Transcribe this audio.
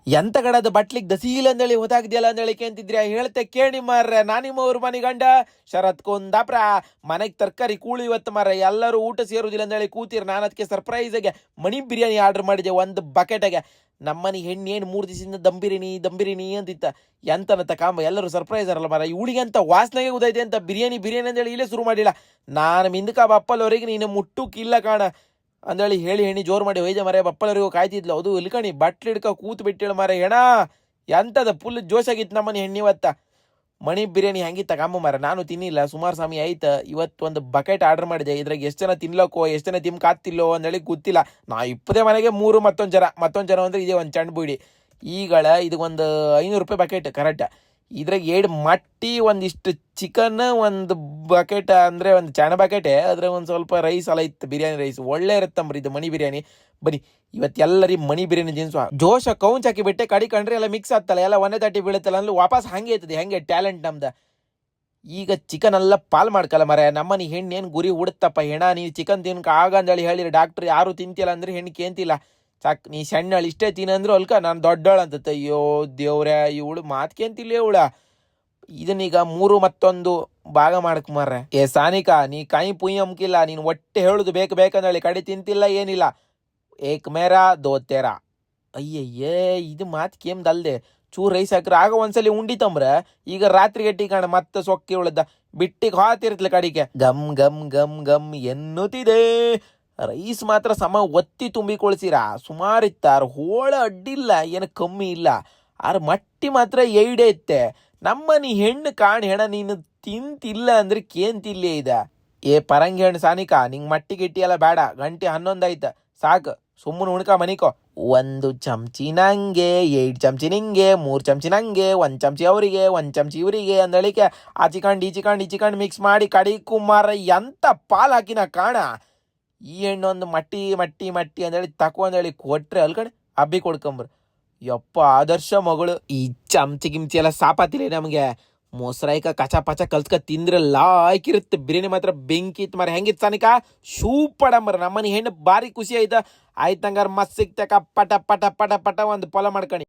ಎಂತ ಕಡದ ಬಟ್ಲಿಗ್ ದಸೀಲ್ ಅಂದೇಳಿ ಹೊತ್ತಾಗ್ದಿಯಲ್ಲ ಅಂದೇಳಿ ಕೇಂತಿದ್ರಿ ಹೇಳ್ತೆ ಕೇಳಿ ಮಾರ್ರೆ. ನಾನಿಮ್ಮವ್ರ ಮನೆ ಗಂಡ ಶರತ್ ಕುಂದಾಪ್ರ ಮನೆಗೆ ತರಕಾರಿ ಕೂಳಿ ಇವತ್ತು ಮಾರ್ರೆ. ಎಲ್ಲರೂ ಊಟ ಸೇರುದಿಲ್ಲ ಅಂದೇಳಿ ಕೂತಿರ್. ನಾನು ಅದಕ್ಕೆ ಸರ್ಪ್ರೈಸಾಗೆ ಮಣಿ ಬಿರಿಯಾನಿ ಆರ್ಡರ್ ಮಾಡಿದೆ ಒಂದು ಬಕೆಟಾಗೆ. ನಮ್ಮನೆ ಹೆಣ್ಣು ಏನು 3 ದಿವಸದಿಂದ ದಂಬಿರಿನಿ ಅಂತಿತ್ತ. ಎಂತನತ್ತ ಕಾಂಬ ಎಲ್ಲರೂ ಸರ್ಪ್ರೈಸ್ ಅರಲ್ಲ ಮಾರ. ಇವಳಿಗೆ ಅಂತ ವಾಸನೆಗೆ ಉದೈತೆ ಅಂತ ಬಿರಿಯಾನಿ ಅಂದೇಳಿ ಇಲ್ಲೇ ಶುರು ಮಾಡಿಲ್ಲ. ನಾನು ಮಿಂದಕ ಬಪ್ಪಲ್ವರೆಗೆ ನೀನು ಮುಟ್ಟುಕ್ಕಿಲ್ಲ ಕಾಣ ಅಂದೇಳಿ ಹೇಳಿ ಹೆಣ್ಣಿ ಜೋರು ಮಾಡಿ ಒಯ್ದೆ ಮರೆ. ಬಪ್ಪಲರಿಗೂ ಕಾಯ್ತಿದ್ಲು. ಅದು ಇಲ್ಕಣಿ ಬಟ್ಲು ಹಿಡ್ಕ ಕೂತ್ ಬಿಟ್ಟಿಳು ಮರೆ. ಹೆಣ ಎಂತದ ಫುಲ್ ಜೋಶಾಗಿತ್ತು ನಮ್ಮನೆ ಹೆಣ್ಣಿವತ್ತ. ಮಣಿ ಬಿರಿಯಾನಿ ಹೆಂಗಿತ್ತ ಕಾಂಬ ಮರ. ನಾನು ತಿನ್ನಿಲ್ಲ ಸುಮಾರು ಸಮಯ ಆಯ್ತು. ಇವತ್ತು ಒಂದು ಬಕೆಟ್ ಆರ್ಡರ್ ಮಾಡಿದೆ. ಇದ್ರಾಗ ಎಷ್ಟು ಜನ ತಿನ್ಲಕ್ಕೋ ಎಷ್ಟು ಜನ ತಿಮ್ಕಾತಿಲ್ಲೋ ಅಂದೇಳಿ ಗೊತ್ತಿಲ್ಲ. ನಾ ಇಪ್ಪದೇ ಮನೆಗೆ 3 ಮತ್ತೊಂದು ಜನ ಅಂದ್ರೆ ಇದೇ ಒಂದು ಚಂಡ್ ಬೀಡಿ. ಈಗಳ ಇದು ಒಂದು 500 ರೂಪಾಯಿ ಬಕೆಟ್ ಕರೆಕ್ಟ್. ಇದ್ರಾಗ 2 ಮಟ್ಟಿ ಒಂದಿಷ್ಟು ಚಿಕನ್ ಒಂದು ಬಕೆಟ್ ಅಂದರೆ ಒಂದು ಚಣ ಬಕೆಟೆ. ಅದ್ರಾಗ ಒಂದು ಸ್ವಲ್ಪ ರೈಸ್ ಎಲ್ಲ ಇತ್ತು, ಬಿರಿಯಾನಿ ರೈಸ್ ಒಳ್ಳೆ ಇರುತ್ತಂಬ್ರಿ ಇದು ಮಣಿ ಬಿರಿಯಾನಿ. ಬನ್ನಿ ಇವತ್ತೆಲ್ಲರಿ ಮಣಿ ಬಿರಿಯಾನಿ ತಿನ್ಸುವ. ಜೋಶ ಕೌಂಚ್ ಹಾಕಿ ಬಿಟ್ಟೆ ಕಡಿ ಕಂಡ್ರೆ ಎಲ್ಲ ಮಿಕ್ಸ್ ಆಗ್ತಲ್ಲ, ಎಲ್ಲ ಒಂದೇ ತಟ್ಟಿ ಬೀಳುತ್ತಲ್ಲ ಅಂದ್ರೆ ವಾಪಸ್ ಹಂಗೆ ಇರ್ತದೆ. ಹೆಂಗೆ ಟ್ಯಾಲೆಂಟ್ ನಮ್ದು. ಈಗ ಚಿಕನ್ ಎಲ್ಲ ಪಾಲ್ ಮಾಡ್ಕಲ್ಲ ಮರ. ನಮ್ಮನಿ ಹೆಣ್ಣೇನು ಗುರಿ ಉಡುತ್ತಪ್ಪ. ಹೆಣ ನೀನು ಚಿಕನ್ ತಿನ್ಕ ಆಗಂದೇಳಿ ಹೇಳಿರಿ ಡಾಕ್ಟ್ರ್. ಯಾರು ತಿಂತಿಲ್ಲ ಅಂದ್ರೆ ಹೆಣ್ಣು ಕೇಂತಿಲ್ಲ. ಸಾಕು ನೀ ಸಣ್ಣಳು ಇಷ್ಟೇ ತಿನ್ನಂದ್ರು ಅಲ್ಕ ನಾನು ದೊಡ್ಡಳು ಅಂತತ್ತೆ. ಅಯ್ಯೋ ದೇವ್ರೆ ಇವಳು ಮಾತ್ಕೇಂತಿಲ್ಲ ಇವಳ. ಇದನ್ನೀಗ 3 ಮತ್ತೊಂದು ಭಾಗ ಮಾಡಕ್ ಮಾರ್ರೆ. ಸಾನಿಕಾ ನೀ ಕೈ ಪುಯ್ ಅಮ್ಕಿಲ್ಲ. ನೀನು ಒಟ್ಟೆ ಹೇಳುದು ಬೇಕಂದೇಳಿ ಕಡೆ ತಿಂತಿಲ್ಲ ಏನಿಲ್ಲ. ಏಕ್ ಮೇರಾ ದೋ ತೇರಾ. ಅಯ್ಯಯ್ಯೇ ಇದು ಮಾತು ಕೇಮ್ದಲ್ದೆ. ಚೂರು ರೈಸ್ ಹಾಕ್ರೆ ಆಗ ಒಂದ್ಸಲಿ ಉಂಡಿತಂಬ್ರ. ಈಗ ರಾತ್ರಿ ಗಟ್ಟಿ ಕಾಣ ಮತ್ತೆ ಸೊಕ್ಕಿ ಉಳ್ದ ಬಿಟ್ಟಿಗೆ ಹಾತಿರ್ತಲ ಕಡಿಗೆ ಗಮ್ ಗಮ್ ಗಮ್ ಗಮ್ ಎನ್ನುತ್ತಿದೆ. ರೈಸ್ ಮಾತ್ರ ಸಮ ಒತ್ತಿ ತುಂಬಿಕೊಳ್ಸಿರ. ಸುಮಾರಿತ್ತಾರ ಹೋಳ ಅಡ್ಡಿಲ್ಲ, ಏನು ಕಮ್ಮಿ ಇಲ್ಲ. ಆರ್ ಮಟ್ಟಿ ಮಾತ್ರ ಎಯ್ಡೆ ಇತ್ತೆ. ನಮ್ಮನಿ ಹೆಣ್ಣು ಹೆಣ ನೀನು ತಿಂತಿಲ್ಲ ಅಂದ್ರೆ ಕೇಂತಿಲ್ಲೇ ಇದ. ಪರಂಗಿ ಹೆಣ್ಣು ಸಾನಿಕಾ ನಿಂಗೆ ಮಟ್ಟಿ ಗಿಟ್ಟಿ ಎಲ್ಲ ಬೇಡ. ಗಂಟೆ 11 ಆಯ್ತು ಸಾಕು. ಸುಮ್ಮನೆ ಉಣ್ಕ ಮನಿಕೋ. 1 ಚಮಚಿ ನಂಗೆ, 8 ಚಮಚಿ ನಿಂಗೆ, 3 ಚಮಚಿ ನಂಗೆ, 1 ಚಮಚಿ ಅವರಿಗೆ, 1 ಚಮಚಿ ಇವರಿಗೆ ಅಂದಳಿಕೆ ಆಚಿಕಂಡು ಮಿಕ್ಸ್ ಮಾಡಿ ಕಡಿ ಕುಮಾರ ಎಂತ ಪಾಲ್ ಹಾಕಿನ ಕಾಣ. ಈ ಹೆಣ್ಣು ಒಂದು ಮಟ್ಟಿ ಅಂದೇಳಿ ಅಂದೇಳಿ ಕೊಟ್ರೆ ಅಲ್ಕಣೆ ಹಬ್ಬಿ ಕೊಡ್ಕೊಂಬ್ರ. ಯಪ್ಪ ಆದರ್ಶ ಮಗಳು. ಈ ಚಮಚಿ ಗಿಮ್ಚಿ ಎಲ್ಲ ಸಾಪಾತಿಲ್ಲ ನಮಗೆ. ಮೊಸರೈಕ ಕಚ ಪಚ ಕಲ್ತ್ಕ ತಿಂದ್ರೆ ಲಾಯ್ಕಿರುತ್ತೆ. ಬಿರಿಯಾನಿ ಮಾತ್ರ ಬೆಂಕಿ ಇತ್ತು ಮರ. ಹೆಂಗಿತ್ತು ಸಾನಿಕಾ ಸೂಪಡಂಬರ. ನಮ್ಮನೆ ಹೆಣ್ಣು ಭಾರಿ ಖುಷಿ ಆಯ್ತಾ. ಆಯ್ತಂಗಾರ ಮಸ್ತ್ ಸಿಕ್ತಕ ಪಟ ಒಂದು ಪೊಲ ಮಾಡ್ಕಣಿ.